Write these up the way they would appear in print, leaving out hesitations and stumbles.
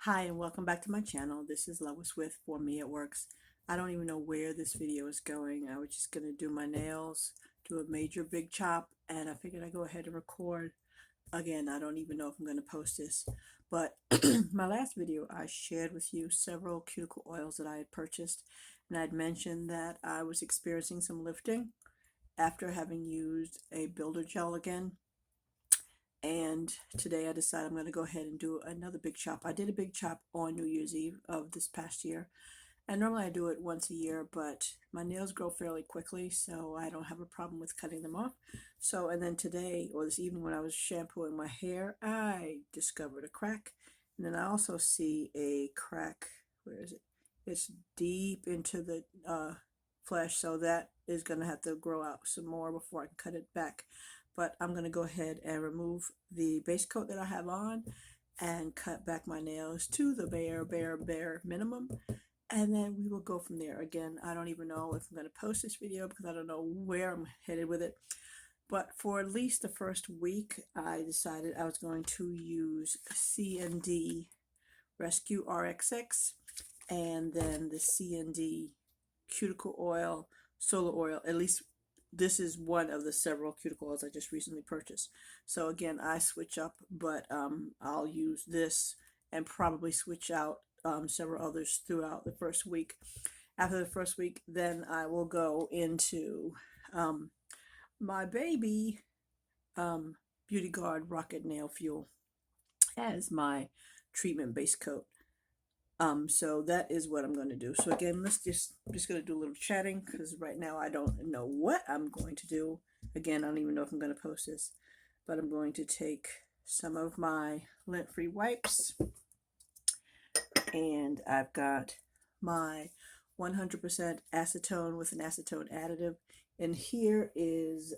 Hi and welcome back to my channel. This is Lois with For Me It Works. I don't even know where this video is going. I was just going to do my nails, do a major big chop, and I figured I'd go ahead and record. Again, I don't even know if I'm going to post this, but my last video I shared with you several cuticle oils that I had purchased, and I'd mentioned that I was experiencing some lifting after having used a builder gel again. And today I decided I'm going to go ahead and do another big chop. I did a big chop on New Year's Eve of this past year. And normally I do it once a year, but my nails grow fairly quickly, so I don't have a problem with cutting them off. So, and then today, or this evening when I was shampooing my hair, I discovered a crack. And then I also see a crack, where is it? It's deep into the flesh, so that is going to have to grow out some more before I can cut it back. But I'm going to go ahead and remove the base coat that I have on and cut back my nails to the bare minimum, and then we will go from there. Again, I don't even know if I'm going to post this video because I don't know where I'm headed with it, but for at least the first week I decided I was going to use C&D Rescue RXX and then the C&D cuticle oil, solar oil. At least this is one of the several cuticle oils I just recently purchased. So again, I switch up, but I'll use this and probably switch out several others throughout the first week. After the first week, then I will go into my baby BeautyGarde Rocket Nail Fuel as my treatment base coat. So that is what I'm going to do. So again, let's just going to do a little chatting because right now I don't know what I'm going to do. Again, I don't even know if I'm going to post this, but I'm going to take some of my lint-free wipes, and I've got my 100% acetone with an acetone additive, and here is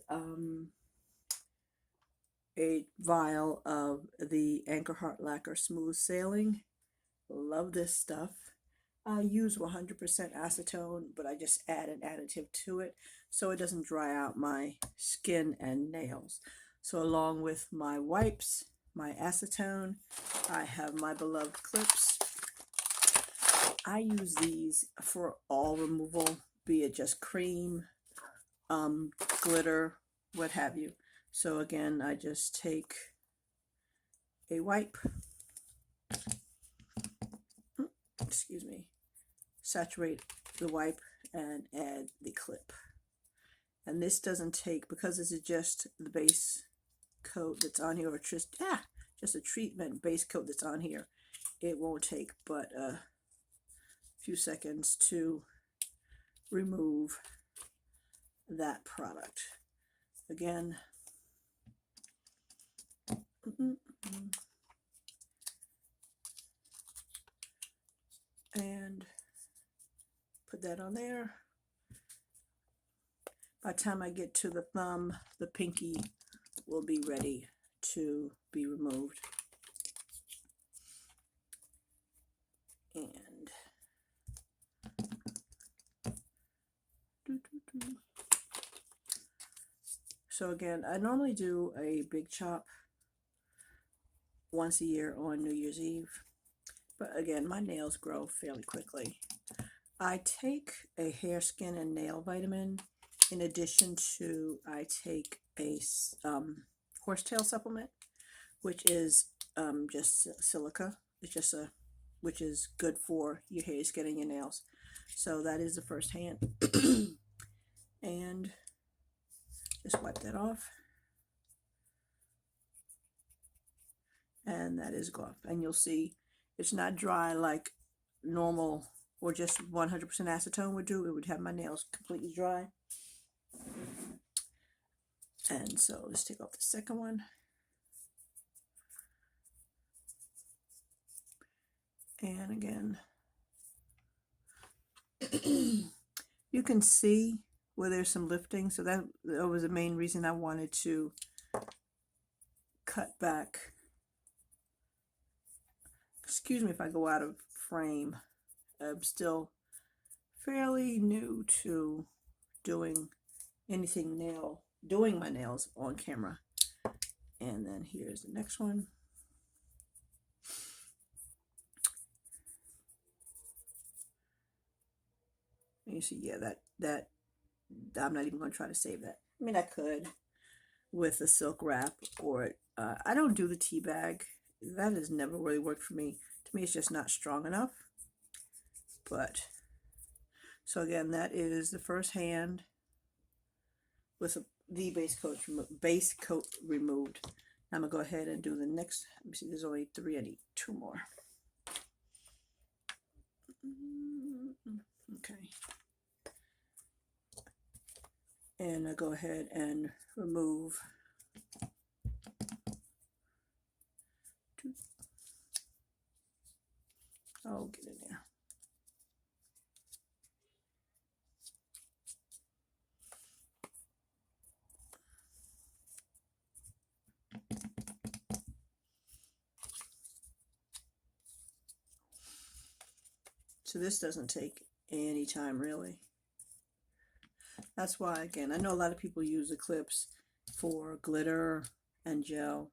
a vial of the Anchor Heart Lacquer Smooth Sailing. Love this stuff. I use 100% acetone, but I just add an additive to it so it doesn't dry out my skin and nails. So along with my wipes, my acetone, I have my beloved clips. I use these for all removal, be it just cream, glitter, what have you. So again, I just take a wipe, excuse me, saturate the wipe and add the clip. And this doesn't take, because this is just the base coat that's on here, or just a treatment base coat that's on here, it won't take but a few seconds to remove that product. Again, and put that on there. By the time I get to the thumb, the pinky will be ready to be removed. And so again, I normally do a big chop once a year on New Year's Eve, but again, my nails grow fairly quickly. I take a hair, skin, and nail vitamin. In addition to, I take a horsetail supplement, which is just silica. It's just which is good for your hair, skin, and your nails. So that is the first hand. And just wipe that off. And that is gone. And you'll see it's not dry like normal or just 100% acetone would do. It would have my nails completely dry. And so let's take off the second one. And again, you can see where there's some lifting. So that was the main reason I wanted to cut back. Excuse me if I go out of frame. I'm still fairly new to doing my nails on camera. And then here's the next one. You see, yeah, that I'm not even going to try to save that. I mean, I could with a silk wrap, or I don't do the tea bag. That has never really worked for me. To me, it's just not strong enough. But so again, that is the first hand with the base coat removed. I'm gonna go ahead and do the next. Let me see, there's only 3. I need 2 more. Okay. And I go ahead and remove 2. Oh, get in there. So this doesn't take any time, really. That's why, again, I know a lot of people use the clips for glitter and gel,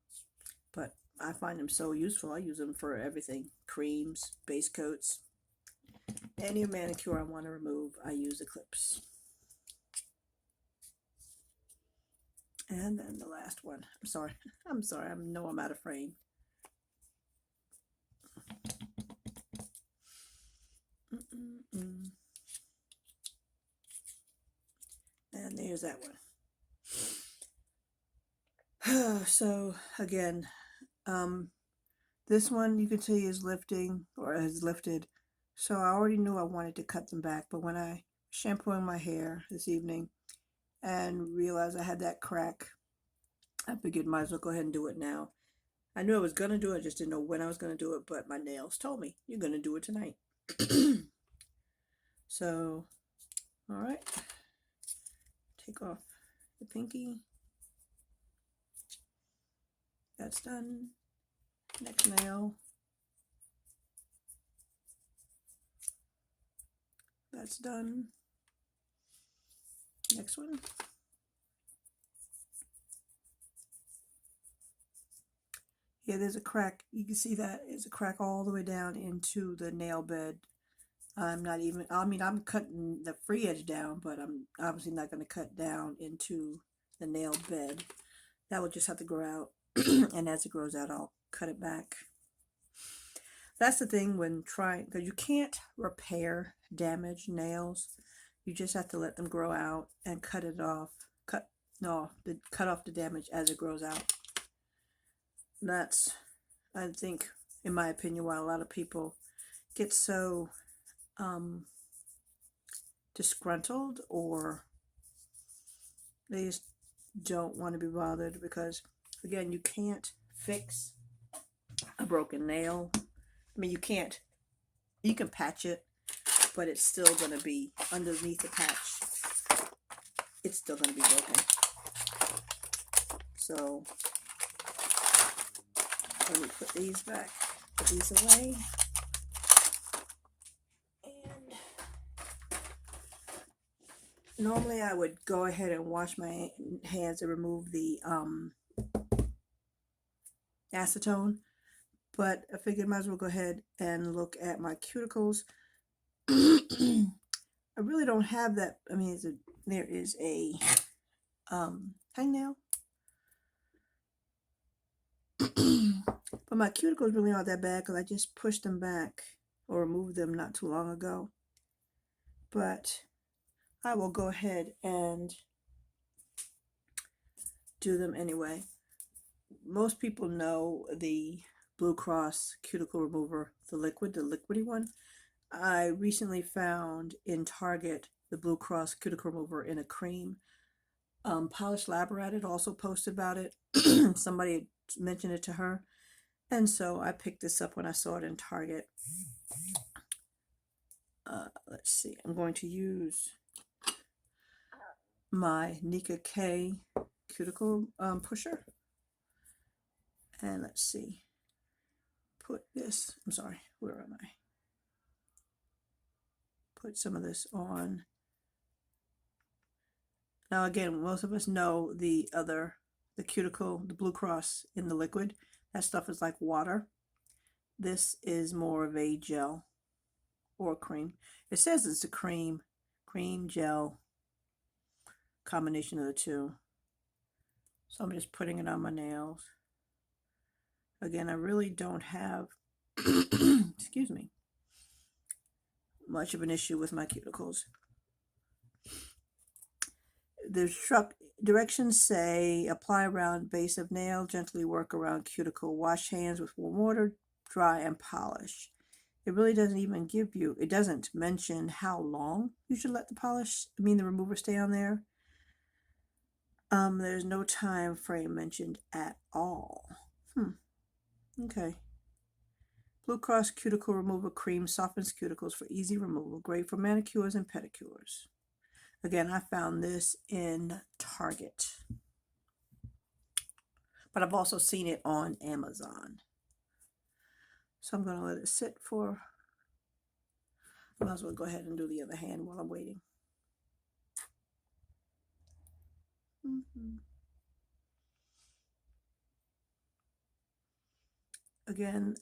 but I find them so useful. I use them for everything. Creams, base coats, any manicure I want to remove, I use the clips. And then the last one. I'm sorry. I know I'm out of frame. And there's that one. So again, this one you can see is lifting, or has lifted. So I already knew I wanted to cut them back, but when I shampooing my hair this evening and realized I had that crack, I figured might as well go ahead and do it now. I knew I was going to do it, I just didn't know when I was going to do it, but my nails told me, you're going to do it tonight. So, all right. Take off the pinky. That's done. Next nail. That's done. Next one. Yeah, there's a crack. You can see that it's a crack all the way down into the nail bed. I'm not even, I mean, I'm cutting the free edge down, but I'm obviously not going to cut down into the nail bed. That will just have to grow out. And as it grows out, I'll cut it back. That's the thing when trying, because you can't repair damaged nails. You just have to let them grow out and cut it off. Cut off the damage as it grows out. That's, I think, in my opinion, why a lot of people get so disgruntled, or they just don't want to be bothered, because again, you can't fix a broken nail. I mean, you can patch it, but it's still going to be underneath the patch. It's still going to be broken. So let me put these back, put these away. And normally I would go ahead and wash my hands and remove the acetone, but I figured I might as well go ahead and look at my cuticles. I really don't have that. I mean, there is a hangnail. But my cuticles really aren't that bad because I just pushed them back or removed them not too long ago. But I will go ahead and do them anyway. Most people know the Blue Cross cuticle remover, the liquidy one. I recently found in Target the Blue Cross cuticle remover in a cream. Polished Lab Rat also posted about it. Somebody mentioned it to her. And so I picked this up when I saw it in Target. Let's see. I'm going to use my Nika K cuticle pusher. And let's see. Put this, I'm sorry, where am I? Put some of this on. Now again, most of us know the cuticle, the Blue Cross in the liquid. That stuff is like water. This is more of a gel or cream. It says it's a cream, cream, gel, combination of the two. So I'm just putting it on my nails. Again, I really don't have, excuse me, much of an issue with my cuticles. The directions say apply around base of nail, gently work around cuticle, wash hands with warm water, dry and polish. It really doesn't even give you, it doesn't mention how long you should let the remover stay on there. There's no time frame mentioned at all. Okay. Blue Cross Cuticle Remover Cream softens cuticles for easy removal. Great for manicures and pedicures. Again, I found this in Target. But I've also seen it on Amazon. So I'm going to let it sit for... I might as well go ahead and do the other hand while I'm waiting. Again,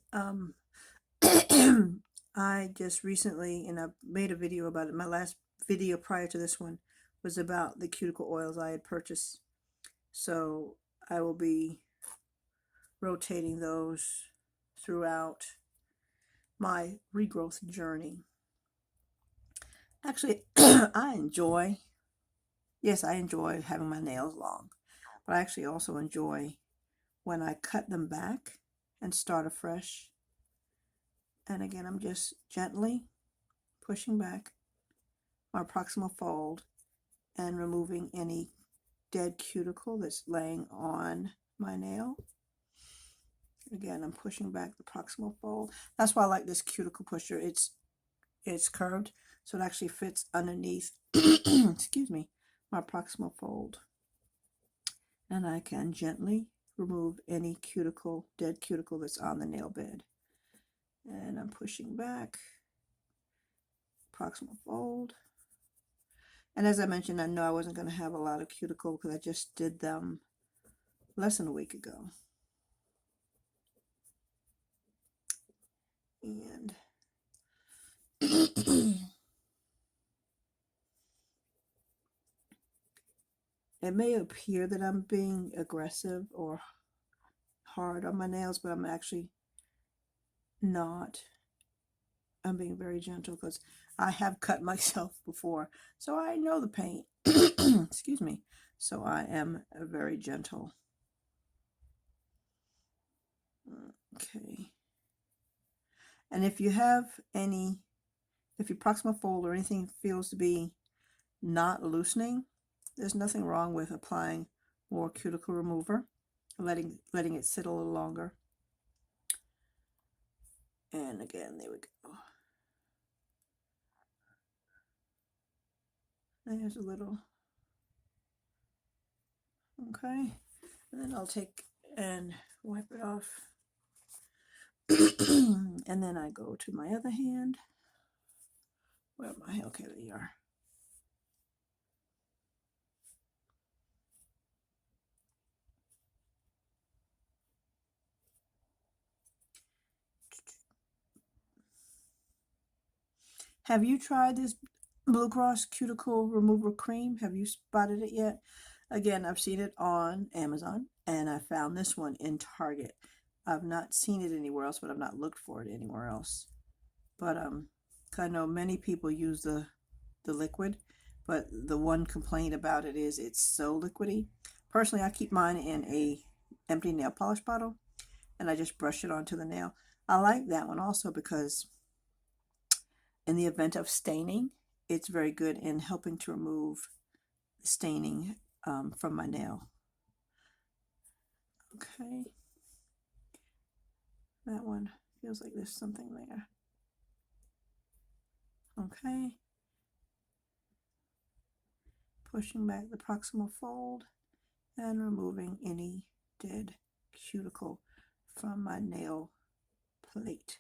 I just recently, and I made a video about it, my last video prior to this one was about the cuticle oils I had purchased. So I will be rotating those throughout my regrowth journey. Actually, I enjoy having my nails long, but I actually also enjoy when I cut them back and start afresh. And again, I'm just gently pushing back my proximal fold and removing any dead cuticle that's laying on my nail. Again, I'm pushing back the proximal fold. That's why I like this cuticle pusher. It's curved, so it actually fits underneath excuse me, my proximal fold. And I can gently remove any cuticle, dead cuticle that's on the nail bed. And I'm pushing back, proximal fold. And as I mentioned, I know I wasn't going to have a lot of cuticle because I just did them less than a week ago. And it may appear that I'm being aggressive or hard on my nails, but I'm actually not. I'm being very gentle because I have cut myself before, so I know the pain. Excuse me. So I am very gentle. Okay. And if you have if your proximal fold or anything feels to be not loosening, there's nothing wrong with applying more cuticle remover, letting it sit a little longer. And again, there we go. There's a little. Okay. And then I'll take and wipe it off. And then I go to my other hand. Where am I? Okay, there you are. Have you tried this Blue Cross Cuticle Remover Cream? Have you spotted it yet? Again, I've seen it on Amazon, and I found this one in Target. I've not seen it anywhere else, but I've not looked for it anywhere else. But I know many people use the liquid, but the one complaint about it is it's so liquidy. Personally, I keep mine in a empty nail polish bottle, and I just brush it onto the nail. I like that one also because in the event of staining, it's very good in helping to remove staining from my nail. Okay. That one feels like there's something there. Okay. Pushing back the proximal fold and removing any dead cuticle from my nail plate.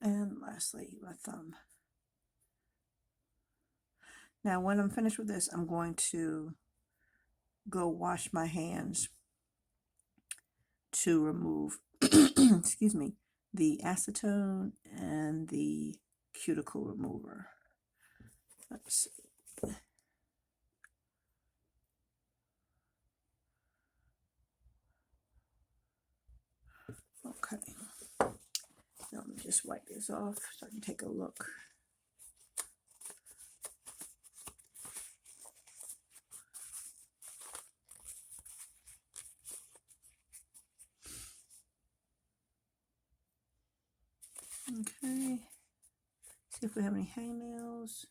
And lastly, my thumb. Now, when I'm finished with this, I'm going to go wash my hands to remove, excuse me, the acetone and the cuticle remover. Let's see. Okay. Now let me just wipe this off so I can take a look. Okay. See if we have any hangnails.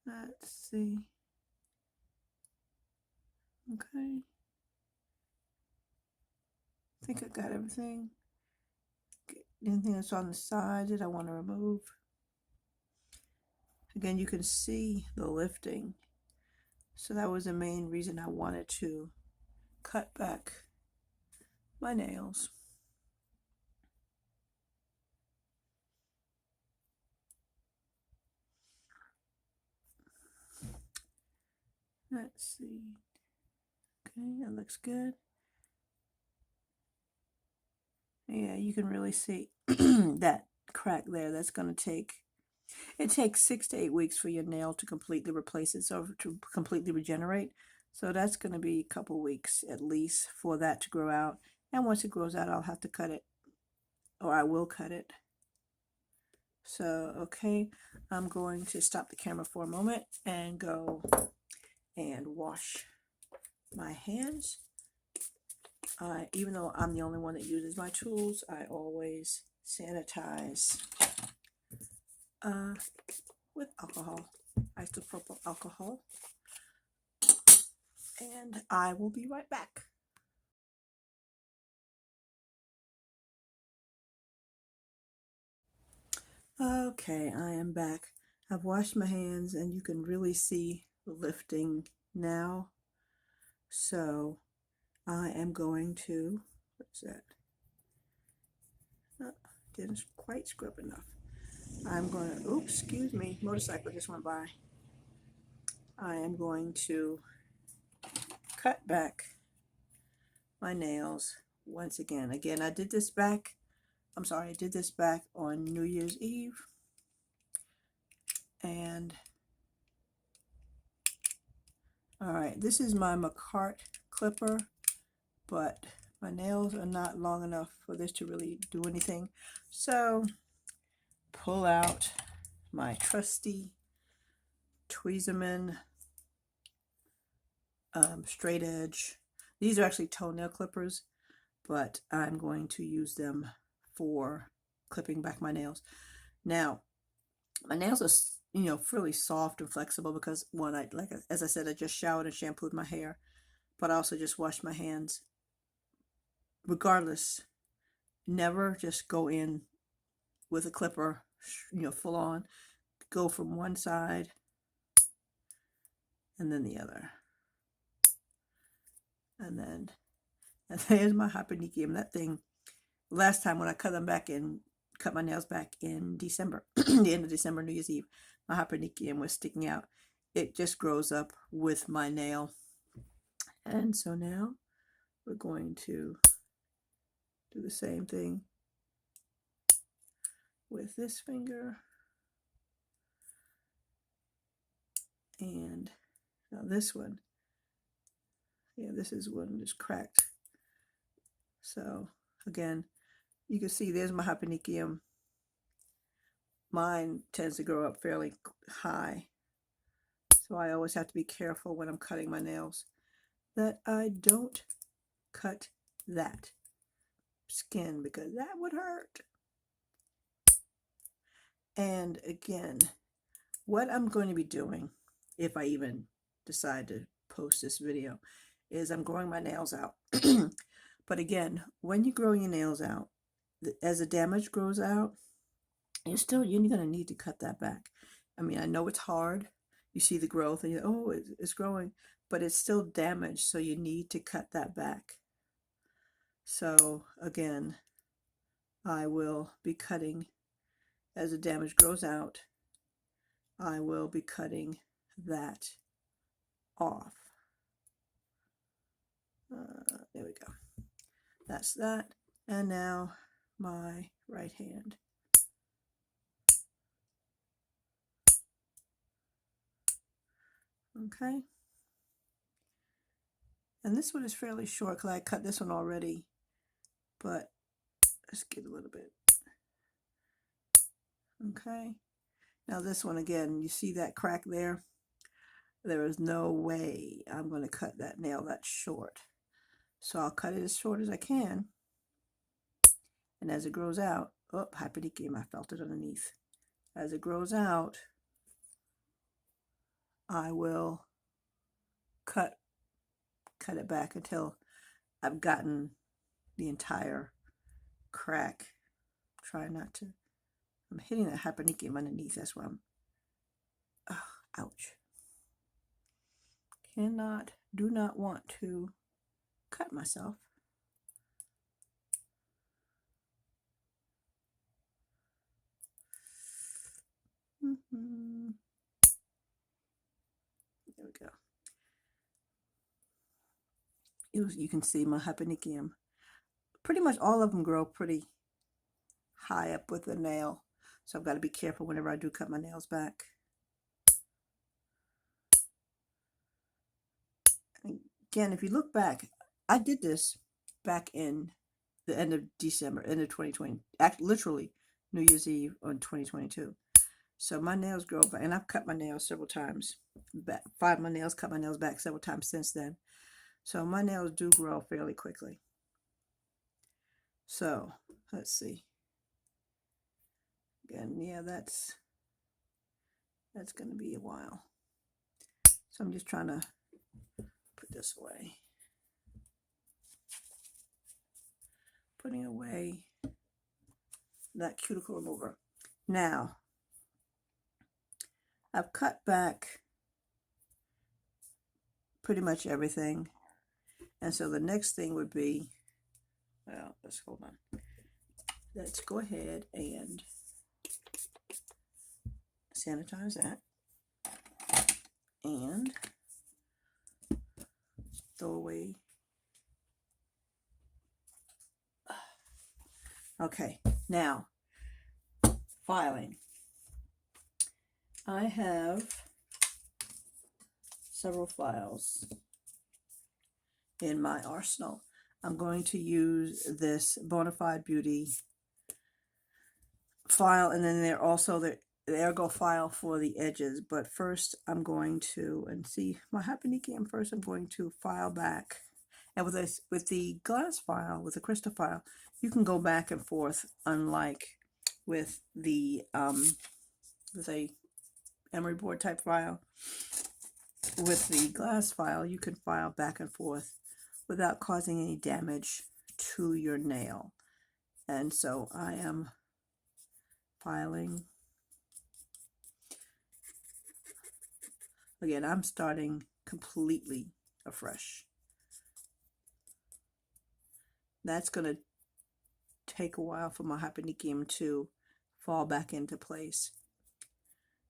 Let's see. Okay. I think I got everything. Anything that's on the side that I want to remove. Again, you can see the lifting. So that was the main reason I wanted to cut back my nails. Let's see. Okay, that looks good. Yeah, you can really see that crack there. That's going to take, it takes 6 to 8 weeks for your nail to completely replace itself, to completely regenerate. So that's going to be a couple weeks at least for that to grow out. And once it grows out, I'll have to cut it, or I will cut it. So, okay, I'm going to stop the camera for a moment and go and wash my hands. Even though I'm the only one that uses my tools, I always sanitize with alcohol, isopropyl alcohol. And I will be right back. Okay, I am back. I've washed my hands and you can really see the lifting now. So I am going to, what's that? Oh, didn't quite scrub enough. I'm going to, oops, excuse me, motorcycle just went by. I am going to cut back my nails once again. Again, I did this back on New Year's Eve. And all right, this is my McCart clipper, but my nails are not long enough for this to really do anything. So pull out my trusty Tweezerman straight edge. These are actually toenail clippers, but I'm going to use them for clipping back my nails. Now, my nails are, fairly soft and flexible because as I said, I just showered and shampooed my hair, but I also just washed my hands. Regardless, never just go in with a clipper, full on. Go from one side and then the other. And there's my hypernicum. That thing, last time when I cut my nails back in December, the end of December, New Year's Eve, my hypernicum was sticking out. It just grows up with my nail. And so now we're going to do the same thing with this finger. And now this one, this is one just cracked. So again, you can see there's my hypernicum. Mine tends to grow up fairly high. So I always have to be careful when I'm cutting my nails that I don't cut that skin because that would hurt. And again, what I'm going to be doing, if I even decide to post this video, is I'm growing my nails out. But again, when you're growing your nails out, as the damage grows out, you're going to need to cut that back. I mean, I know it's hard. You see the growth and it's growing, but it's still damaged, so you need to cut that back. So again, I will be cutting, as the damage grows out, I will be cutting that off. There we go. That's that. And now my right hand. Okay. And this one is fairly short because I cut this one already, but let's get a little bit. Okay. Now this one again, you see that crack there? There is no way I'm going to cut that nail that short. So I'll cut it as short as I can. And as it grows out, oh, hyperdikium, I felt it underneath. As it grows out, I will cut it back until I've gotten the entire crack. Try not to, I'm hitting that hyperdikium underneath, that's why I'm, oh, ouch. Do not want to cut myself. There we go. You can see my hyperdikium. Pretty much all of them grow pretty high up with the nail, so I've got to be careful whenever I do cut my nails back. Again, if you look back, I did this back in the end of December, end of 2020, literally New Year's Eve on 2022. So my nails grow back, and I've cut my nails several times back. Cut my nails back several times since then. So my nails do grow fairly quickly. So let's see. Again, yeah, that's going to be a while. So I'm just trying to put this away. Putting away that cuticle remover. Now, I've cut back pretty much everything. And so the next thing would be, well, let's hold on. Let's go ahead and sanitize that. And throw away. Okay, now, filing. I have several files in my arsenal. I'm going to use this Bonafide Beauty file, and then there also the Ergo file for the edges. But first I'm going to, and see my hyperdikium first, I'm going to file back. And with this, with the glass file, with the crystal file, you can go back and forth, unlike with the with a emery board type file. With the glass file, you can file back and forth without causing any damage to your nail. And so I am filing. Again, I'm starting completely afresh. That's going to take a while for my hyperdikium to fall back into place.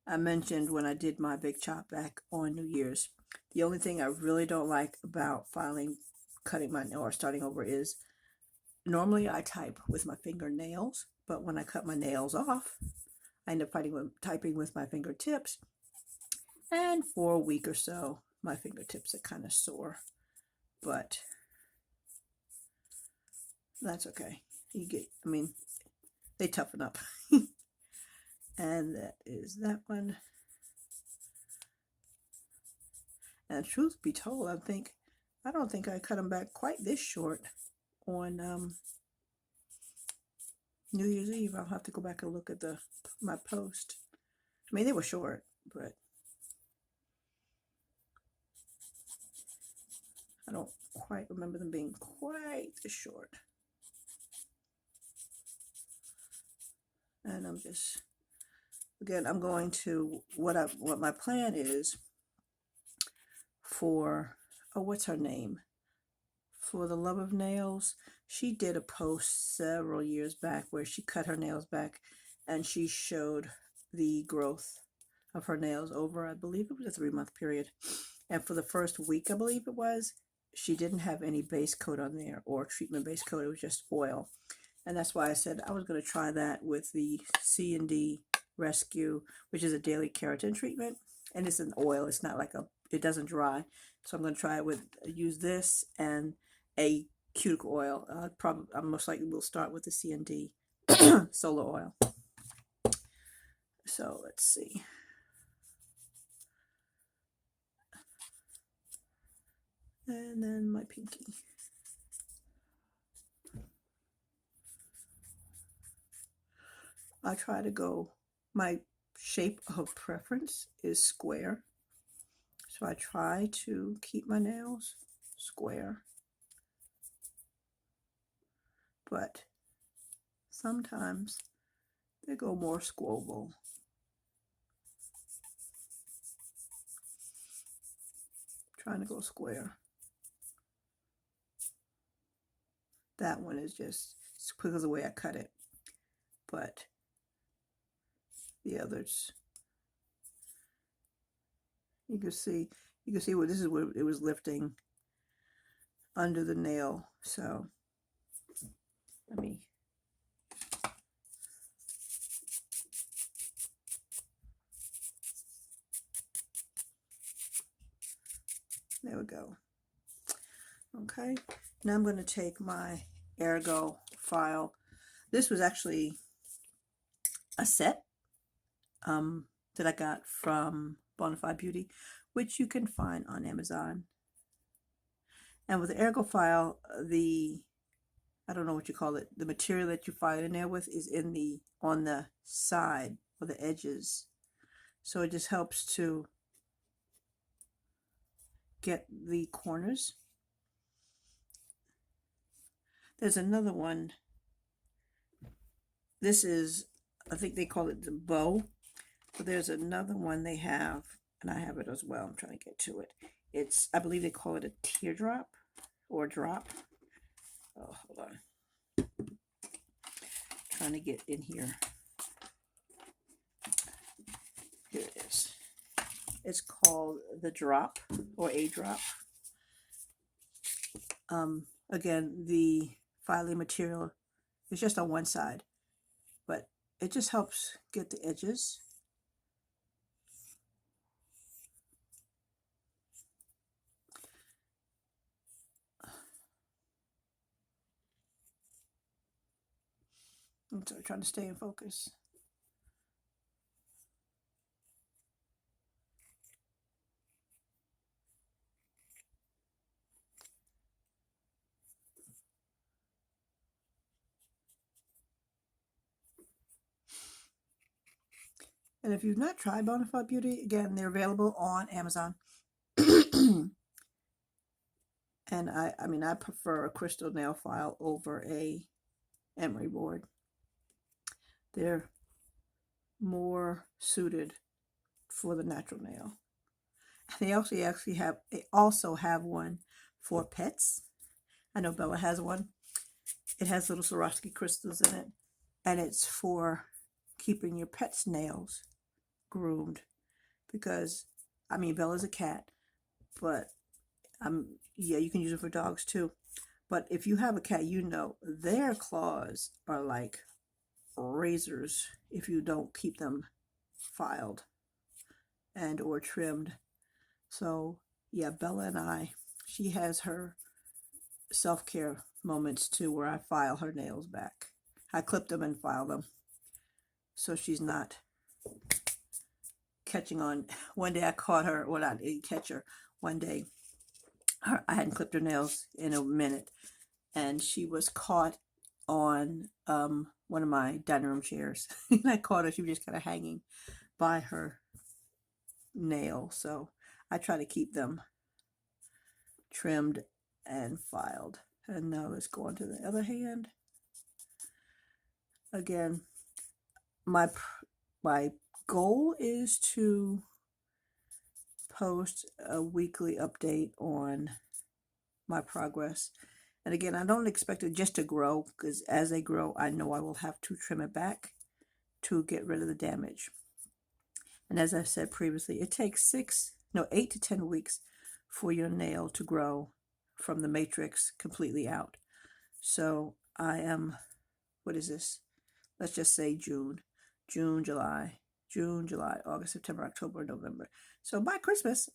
I mentioned when I did my big chop back on New Year's, the only thing I really don't like about cutting my nail or starting over is normally I type with my fingernails, but when I cut my nails off, I end up typing with my fingertips. And for a week or so, my fingertips are kind of sore, but that's okay. They toughen up. And that is that one. And truth be told, I don't think I cut them back quite this short on New Year's Eve. I'll have to go back and look at my post. I mean, they were short, but I don't quite remember them being quite this short. And I'm just, again, I'm going to, what my plan is for, oh, what's her name? for the Love of Nails. She did a post several years back where she cut her nails back and she showed the growth of her nails over, I believe it was a 3-month period. And for the first week, I believe it was, she didn't have any base coat on there or treatment base coat. It was just oil. And that's why I said I was going to try that with the C&D Rescue, which is a daily keratin treatment. And it's an oil. It's not like it doesn't dry. So I'm going to try it with, use this and a cuticle oil. I most likely will start with the C&D solar oil. So let's see. And then my pinky. I try to go, my shape of preference is square. So I try to keep my nails square. But sometimes they go more squoval. Trying to go square. That one is just because of the way I cut it. But the others, you can see what this is, what it was lifting under the nail. So let me, there we go. Okay, now I'm going to take my Ergo file. This was actually a set that I got from Bonafide Beauty, which you can find on Amazon. And with the Ergo file, I don't know what you call it, the material that you file in there with is on the side or the edges. So it just helps to get the corners. There's another one. This is, I think they call it the bow. But there's another one they have, and I have it as well. I'm trying to get to it. It's, I believe they call it a teardrop or drop. Oh, hold on. Trying to get in here. Here it is. It's called the drop or a drop. Again, the filing material is just on one side, but it just helps get the edges. I'm trying to stay in focus. And if you've not tried Bonafide Beauty, again, they're available on Amazon. And I mean, I prefer a crystal nail file over a emery board. They're more suited for the natural nail. They also have one for pets. I know Bella has one. It has little Swarovski crystals in it, and it's for keeping your pet's nails groomed. Because, I mean, Bella's a cat, but yeah, you can use it for dogs too. But if you have a cat, you know their claws are like razors if you don't keep them filed and or trimmed. So yeah, Bella and she has her self-care moments too, where I file her nails back. I clip them and file them so she's not catching on. One day I caught her, well, I didn't catch her. One day I hadn't clipped her nails in a minute, and she was caught on one of my dining room chairs. And I caught her. She was just kind of hanging by her nail. So I try to keep them trimmed and filed. And now let's go on to the other hand. Again, my goal is to post a weekly update on my progress. And again, I don't expect it just to grow, because as they grow, I know I will have to trim it back to get rid of the damage. And as I said previously, it takes 8 to 10 weeks for your nail to grow from the matrix completely out. So I am, what is this? Let's just say June, July, August, September, October, November. So by Christmas,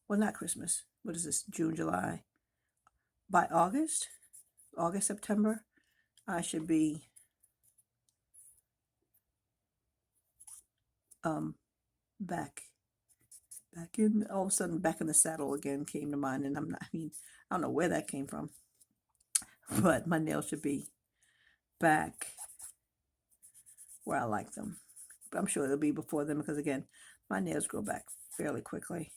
well, not Christmas, what is this? June, July. By August, September, I should be back in, all of a sudden back in the saddle again came to mind, and I don't know where that came from, but my nails should be back where I like them. But I'm sure it'll be before then, because again, my nails grow back fairly quickly.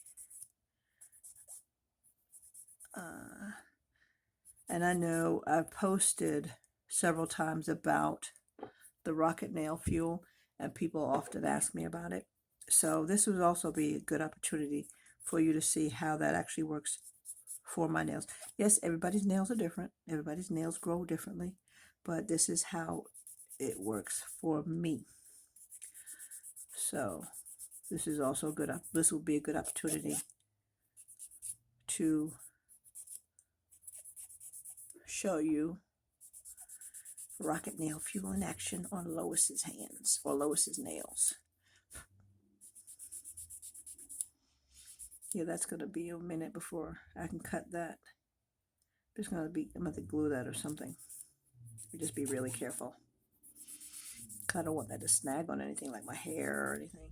And I know I've posted several times about the Rocket Nail Fuel, and people often ask me about it. So this would also be a good opportunity for you to see how that actually works for my nails. Yes, everybody's nails are different. Everybody's nails grow differently, but this is how it works for me. So this is also good. This will be a good opportunity to show you Rocket Nail Fuel in action on Lois's hands, or Lois's nails. Yeah, that's going to be a minute before I can cut that. I'm going to glue that or something. Just be really careful. I don't want that to snag on anything like my hair or anything.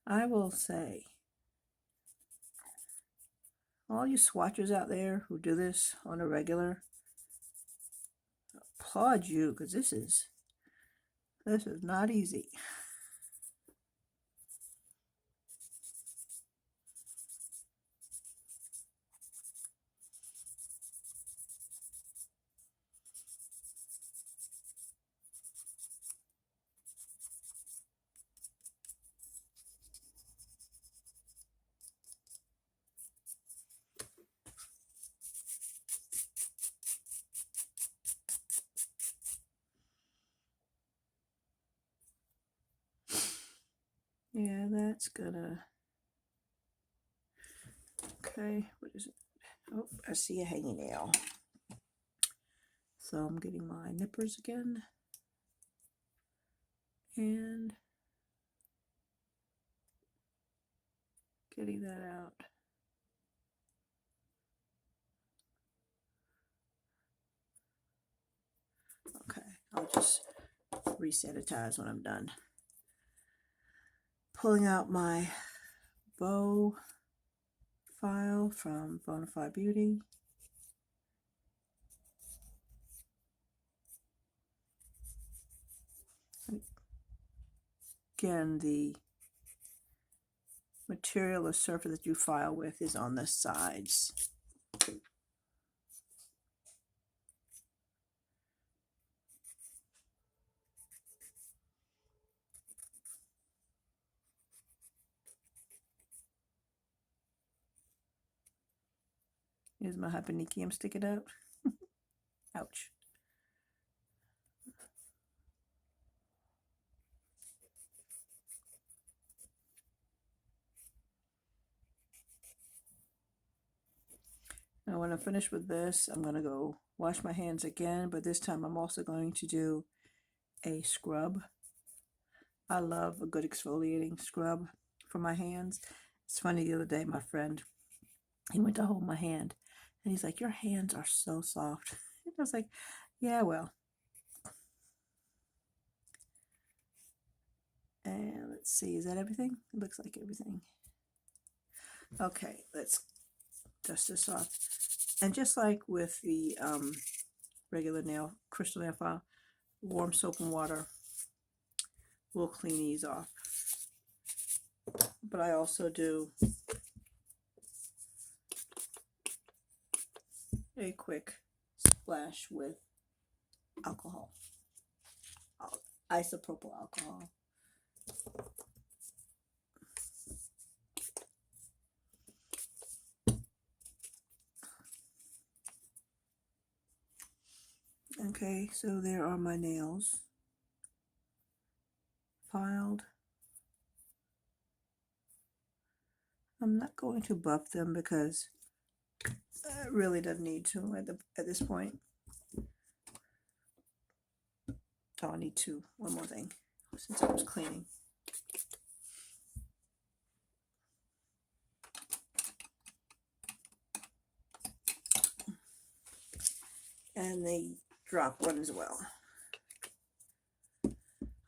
I will say, all you swatchers out there who do this on a regular, applaud you, because this is not easy. Yeah, that's gonna, okay, what is it? Oh, I see a hanging nail. So I'm getting my nippers again, and getting that out. Okay, I'll just re-sanitize when I'm done. Pulling out my bow file from Bonafide Beauty. Again, the material or surface that you file with is on the sides. Here's my hyponychium sticking out. Ouch. Now when I'm finished with this, I'm going to go wash my hands again, but this time I'm also going to do a scrub. I love a good exfoliating scrub for my hands. It's funny, the other day my friend, he went to hold my hand and he's like, "Your hands are so soft." And I was like, yeah, well. And let's see, is that everything? It looks like everything. Okay, let's dust this off. And just like with the regular crystal nail file, warm soap and water will clean these off. But I also do a quick splash with alcohol, isopropyl alcohol. Okay, so there are my nails filed. I'm not going to buff them because I really don't need to at this point. Oh, I need to. One more thing since I was cleaning. And they drop one as well.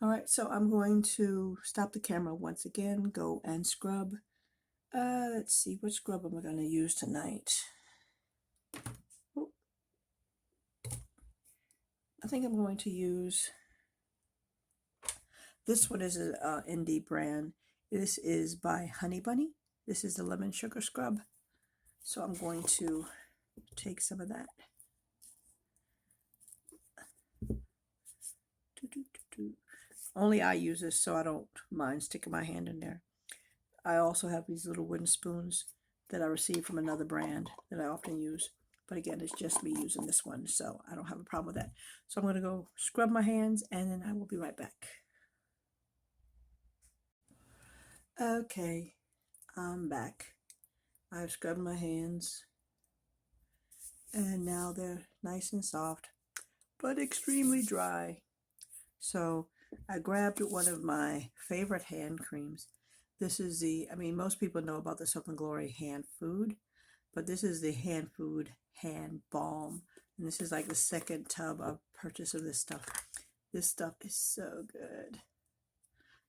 All right, so I'm going to stop the camera once again, go and scrub. Let's see, what scrub am I going to use tonight? Oh. I think I'm going to use, this one is an indie brand. This is by Honey Bunny. This is the lemon sugar scrub. So I'm going to take some of that. Only I use this, so I don't mind sticking my hand in there. I also have these little wooden spoons that I received from another brand that I often use. But again, it's just me using this one, so I don't have a problem with that. So I'm going to go scrub my hands, and then I will be right back. Okay, I'm back. I've scrubbed my hands, and now they're nice and soft, but extremely dry. So I grabbed one of my favorite hand creams. This is the, I mean, most people know about the Soap and Glory hand food, but this is the hand food hand balm. And this is like the second tub of purchase of this stuff. This stuff is so good.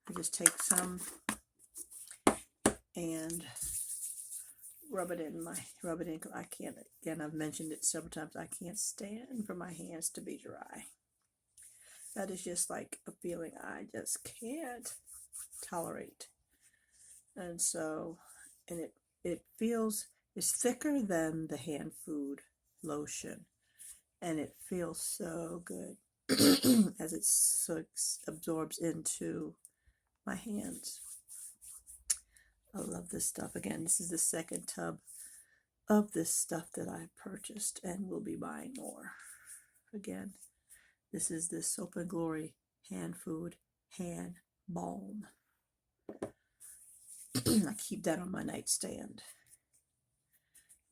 I just take some and rub it in, because I can't, again, I've mentioned it several times, I can't stand for my hands to be dry. That is just like a feeling I just can't tolerate. And so, and it feels, it's thicker than the hand food lotion. And it feels so good as it absorbs into my hands. I love this stuff. Again, this is the second tub of this stuff that I purchased and will be buying more. Again, this is the Soap and Glory hand food hand balm. I keep that on my nightstand.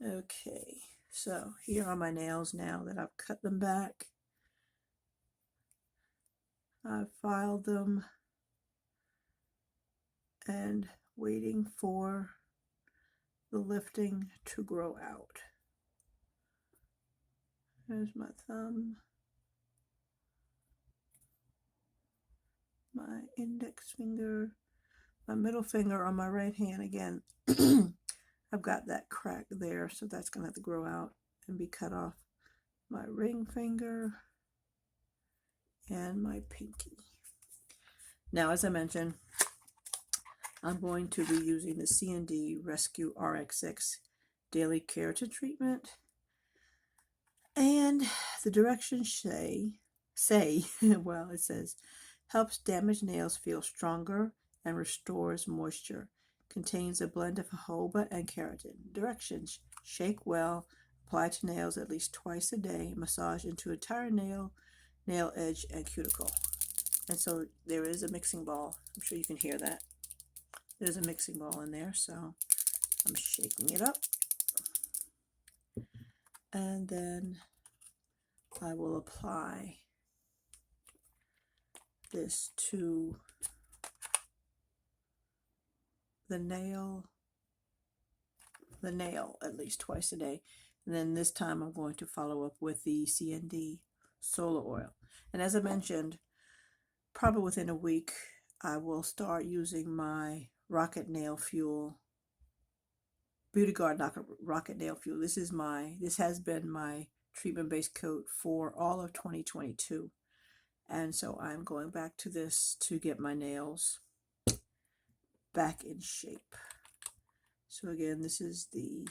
Okay, so here are my nails now that I've cut them back. I've filed them and waiting for the lifting to grow out. There's my thumb, my index finger, my middle finger on my right hand. Again, I've got that crack there, so that's going to have to grow out and be cut off. My ring finger and my pinky. Now, as I mentioned, I'm going to be using the C&D Rescue RX6 Daily Keratin Treatment. And the directions say, well, it says, helps damaged nails feel stronger and restores moisture. Contains a blend of jojoba and keratin. Directions: shake well, apply to nails at least twice a day, massage into entire nail edge, and cuticle. And so there is a mixing ball. I'm sure you can hear that. There's a mixing ball in there, so I'm shaking it up. And then I will apply this to the nail at least twice a day. And then this time I'm going to follow up with the C&D solar oil. And as I mentioned, probably within a week, I will start using my Rocket Nail Fuel, BeautyGarde Rocket Nail Fuel. This has been my treatment base coat for all of 2022. And so I'm going back to this to get my nails back in shape. So again, this is the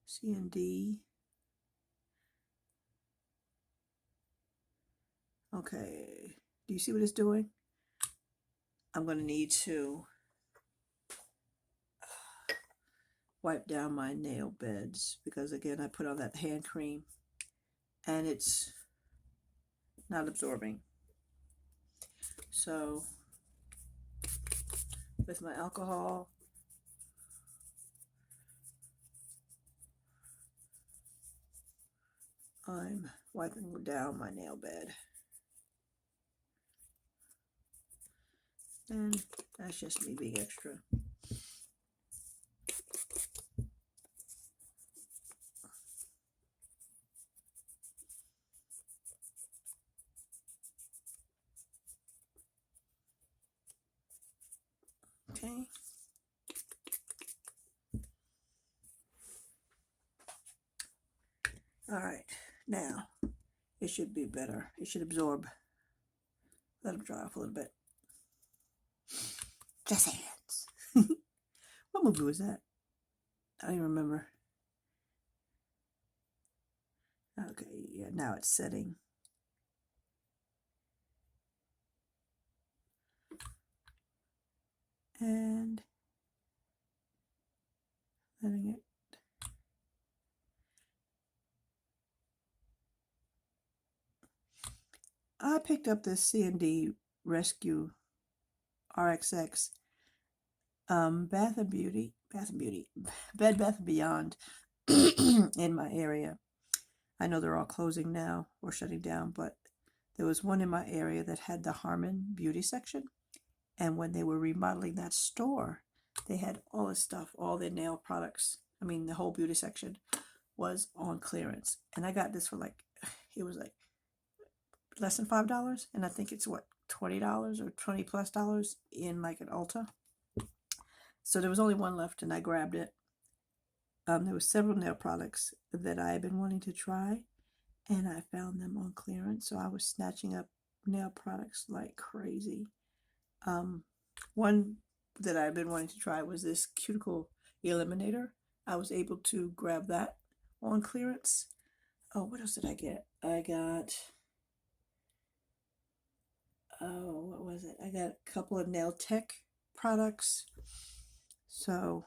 C&D Okay, do you see what it's doing? I'm going to need to wipe down my nail beds because, again, I put on that hand cream and it's not absorbing. So with my alcohol, I'm wiping down my nail bed. And that's just me being extra. Okay. All right. Now, it should be better. It should absorb. Let them dry off a little bit. Just hands. What movie was that? I don't even remember. Okay, yeah, now it's setting. And letting it. I picked up this C&D Rescue RXX Bed Bath & Beyond in my area. I know they're all closing now or shutting down, but there was one in my area that had the Harmon beauty section. And when they were remodeling that store, they had all this stuff, all their nail products. I mean, the whole beauty section was on clearance. And I got this for like, it was like less than $5. And I think it's what, $20 or $20+ in like an Ulta. So there was only one left and I grabbed it. There were several nail products that I had been wanting to try and I found them on clearance. So I was snatching up nail products like crazy. One that I've been wanting to try was this cuticle eliminator. I was able to grab that on clearance. Oh, what else did I get? I got, oh, what was it? I got a couple of nail tech products. So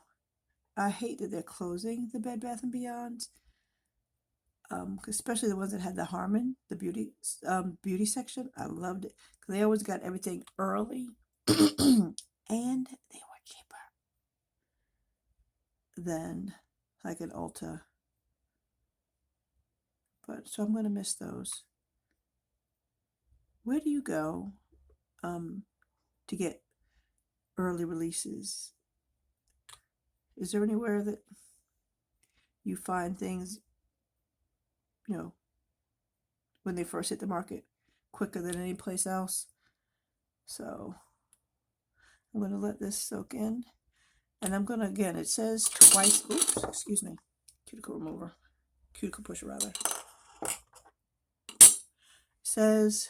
I hate that they're closing the Bed Bath & Beyond. Especially the ones that had the Harmon, the beauty section. I loved it because they always got everything early and they were cheaper than like an Ulta. But so I'm gonna miss those. Where do you go to get early releases? Is there anywhere that you find things, you know, when they first hit the market quicker than any place else? So I'm going to let this soak in. And I'm going to, again, it says twice. Oops, excuse me. Cuticle remover. Cuticle pusher, rather. It says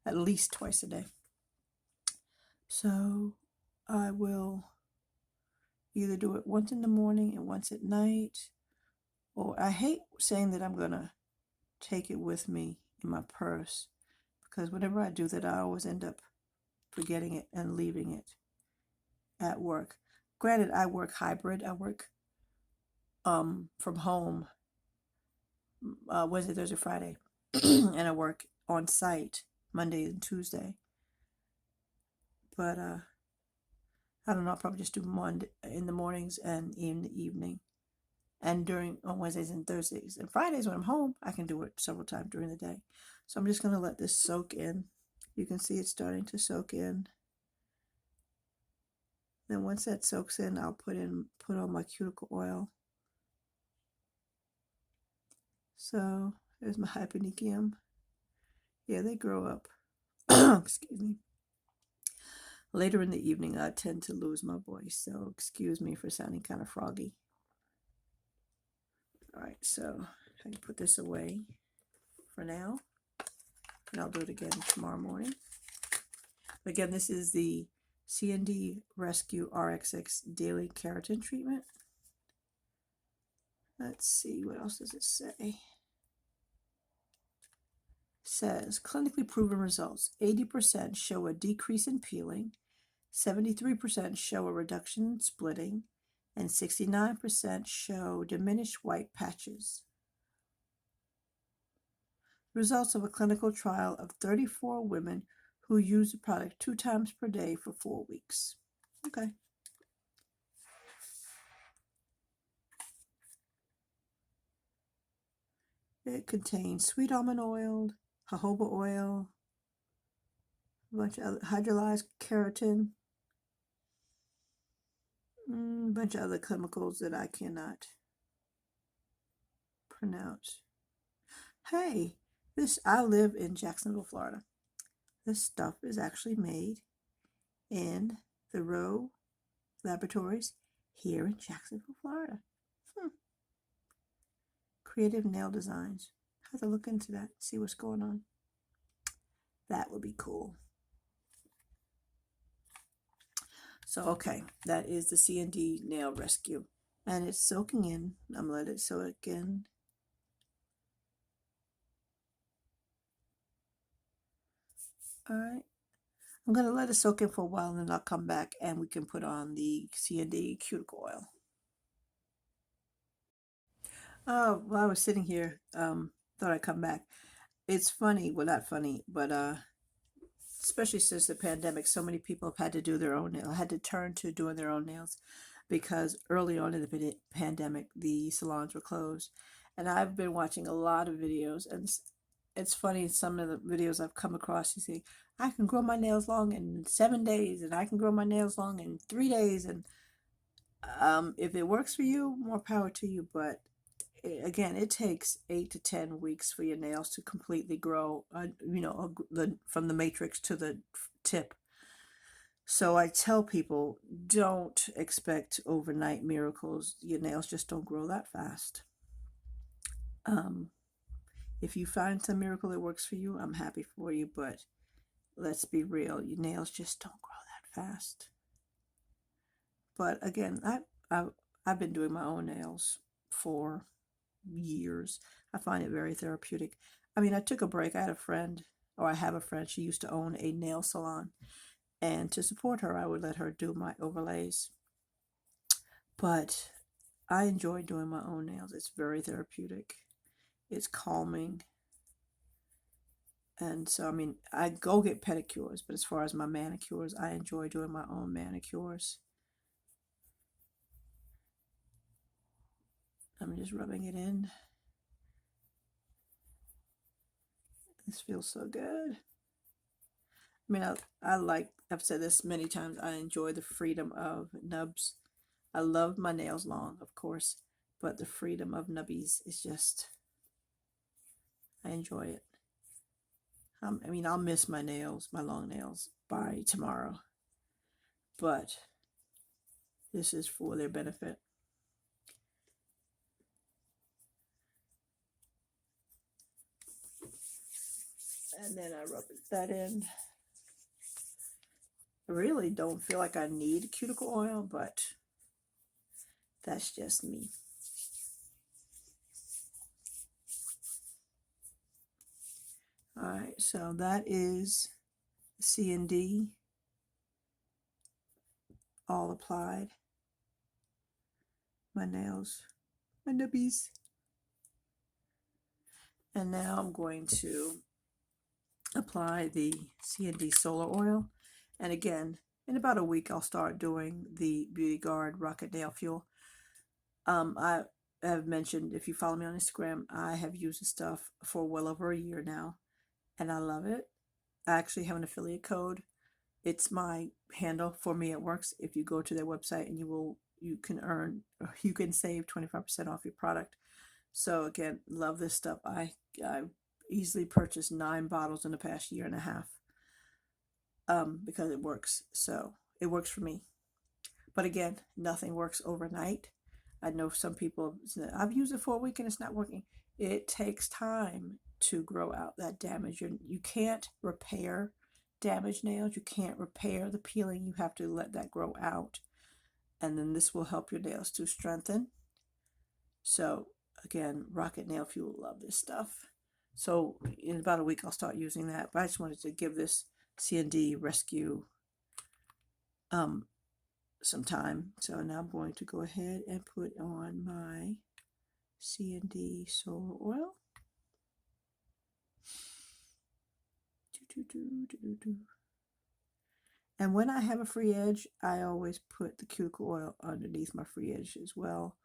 at least twice a day. So I will either do it once in the morning and once at night. Or I hate saying that I'm going to take it with me in my purse. Because whenever I do that, I always end up forgetting it and leaving it at work. Granted, I work hybrid. I work from home Wednesday, Thursday, Friday. And I work on site Monday and Tuesday. But I don't know, I'll probably just do Monday in the mornings and in the evening. And on Wednesdays and Thursdays. And Fridays when I'm home, I can do it several times during the day. So I'm just going to let this soak in. You can see it's starting to soak in. Then once that soaks in, I'll put on my cuticle oil. So there's my hyponychium. Yeah, they grow up. Excuse me. Later in the evening, I tend to lose my voice, so excuse me for sounding kind of froggy. All right, so I can put this away for now, and I'll do it again tomorrow morning. Again, this is the C&D Rescue RXX Daily Keratin Treatment. Let's see, what else does it say? says clinically proven results. 80% show a decrease in peeling, 73% show a reduction in splitting, and 69% show diminished white patches. Results of a clinical trial of 34 women who used the product 2 times per day for 4 weeks. Okay. It contains sweet almond oil, jojoba oil, a bunch of hydrolyzed keratin, a bunch of other chemicals that I cannot pronounce. Hey, I live in Jacksonville, Florida. This stuff is actually made in the Rowe Laboratories here in Jacksonville, Florida. Creative nail designs. I have to look into that, see what's going on. That would be cool. So, okay, that is the C&D Nail Rescue. And it's soaking in. I'm going to let it soak in. Alright. I'm going to let it soak in for a while and then I'll come back and we can put on the C&D cuticle oil. Oh, while I was sitting here, thought I'd come back. It's funny, well, not funny, but especially since the pandemic, so many people have had to do their own nails, had to turn to doing their own nails because early on in the pandemic, the salons were closed. And I've been watching a lot of videos, and it's funny, some of the videos I've come across, you see, I can grow my nails long in 7 days, and I can grow my nails long in 3 days, and if it works for you, more power to you, but again, it takes 8 to 10 weeks for your nails to completely grow, from the matrix to the tip. So I tell people, don't expect overnight miracles. Your nails just don't grow that fast. If you find some miracle that works for you, I'm happy for you, but let's be real, your nails just don't grow that fast. But again, I've been doing my own nails for years. I find it very therapeutic. I mean, I took a break. I have a friend, she used to own a nail salon. And to support her, I would let her do my overlays. But I enjoy doing my own nails. It's very therapeutic. It's calming. And so, I mean, I go get pedicures, but as far as my manicures, I enjoy doing my own manicures. I'm just rubbing it in. This feels so good. I mean, I've said this many times, I enjoy the freedom of nubs. I love my nails long, of course, but the freedom of nubbies is just, I enjoy it. I mean, I'll miss my nails, my long nails, by tomorrow, but this is for their benefit. And then I rub that in. I really don't feel like I need cuticle oil, but that's just me. All right, so that is C&D all applied. My nails, my nubbies. And now I'm going to apply the C&D solar oil. And again, in about a week, I'll start doing the BeautyGarde Rocket Nail Fuel. I have mentioned, if you follow me on Instagram, I have used this stuff for well over a year now, and I love it. I actually have an affiliate code. It's my handle for Me It Works. If you go to their website, and you can save 25% off your product. So again, love this stuff. I easily purchased 9 bottles in the past year and a half because it works. So it works for me. But again, nothing works overnight. I know some people, I've used it for a week and it's not working. It takes time to grow out that damage. You can't repair damaged nails. You can't repair the peeling. You have to let that grow out. And then this will help your nails to strengthen. So again, Rocket Nail Fuel, love this stuff. So in about a week, I'll start using that. But I just wanted to give this C&D Rescue some time. So now I'm going to go ahead and put on my C&D solar oil. And when I have a free edge, I always put the cuticle oil underneath my free edge as well.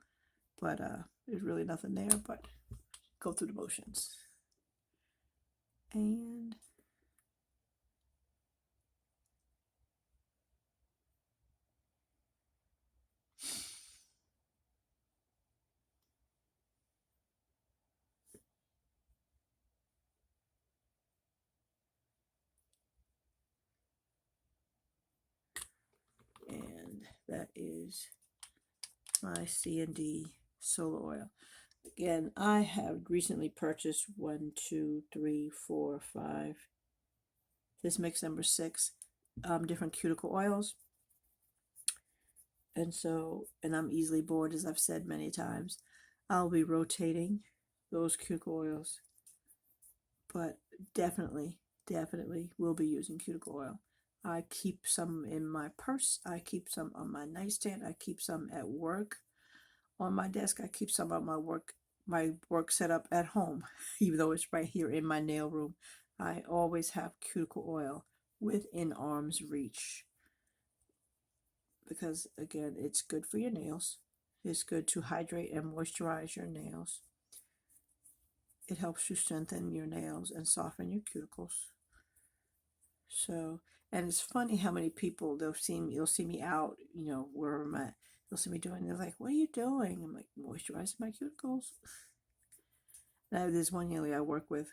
But there's really nothing there, but go through the motions. And that is my C&D solar oil. Again, I have recently purchased 1, 2, 3, 4, 5. This makes number 6 different cuticle oils. And so, and I'm easily bored, as I've said many times. I'll be rotating those cuticle oils, but definitely will be using cuticle oil. I keep some in my purse. I keep some on my nightstand. I keep some at work on my desk. I keep some on my work setup at home, even though it's right here in my nail room. I always have cuticle oil within arm's reach because, again, it's good for your nails. It's good to hydrate and moisturize your nails. It helps you strengthen your nails and soften your cuticles. So, and it's funny how many people you'll see me out, wherever I'm at. They'll see me doing. They're like, "What are you doing?" I'm like, "Moisturizing my cuticles." Now, there's one young lady I work with.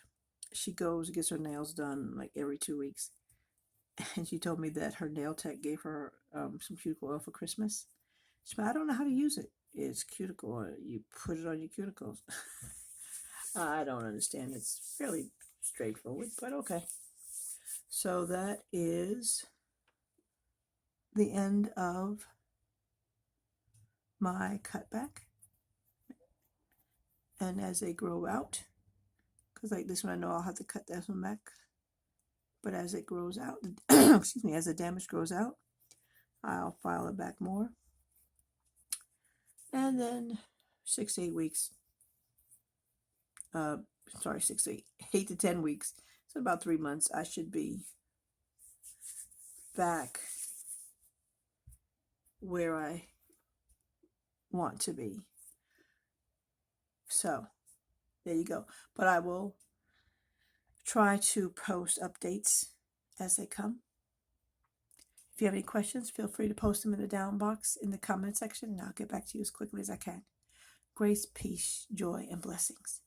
She gets her nails done like every 2 weeks, and she told me that her nail tech gave her some cuticle oil for Christmas. She said, "I don't know how to use it. It's cuticle oil. You put it on your cuticles." I don't understand. It's fairly straightforward, but okay. So that is the end of my cutback. And as they grow out, because like this one I know I'll have to cut this one back, but as it grows out, excuse me, as the damage grows out, I'll file it back more. And then 6 to 8 weeks, 8 to 10 weeks, so about 3 months, I should be back where I want to be. So there you go. But I will try to post updates as they come. If you have any questions, feel free to post them in the down box in the comment section, and I'll get back to you as quickly as I can. Grace, peace, joy, and blessings.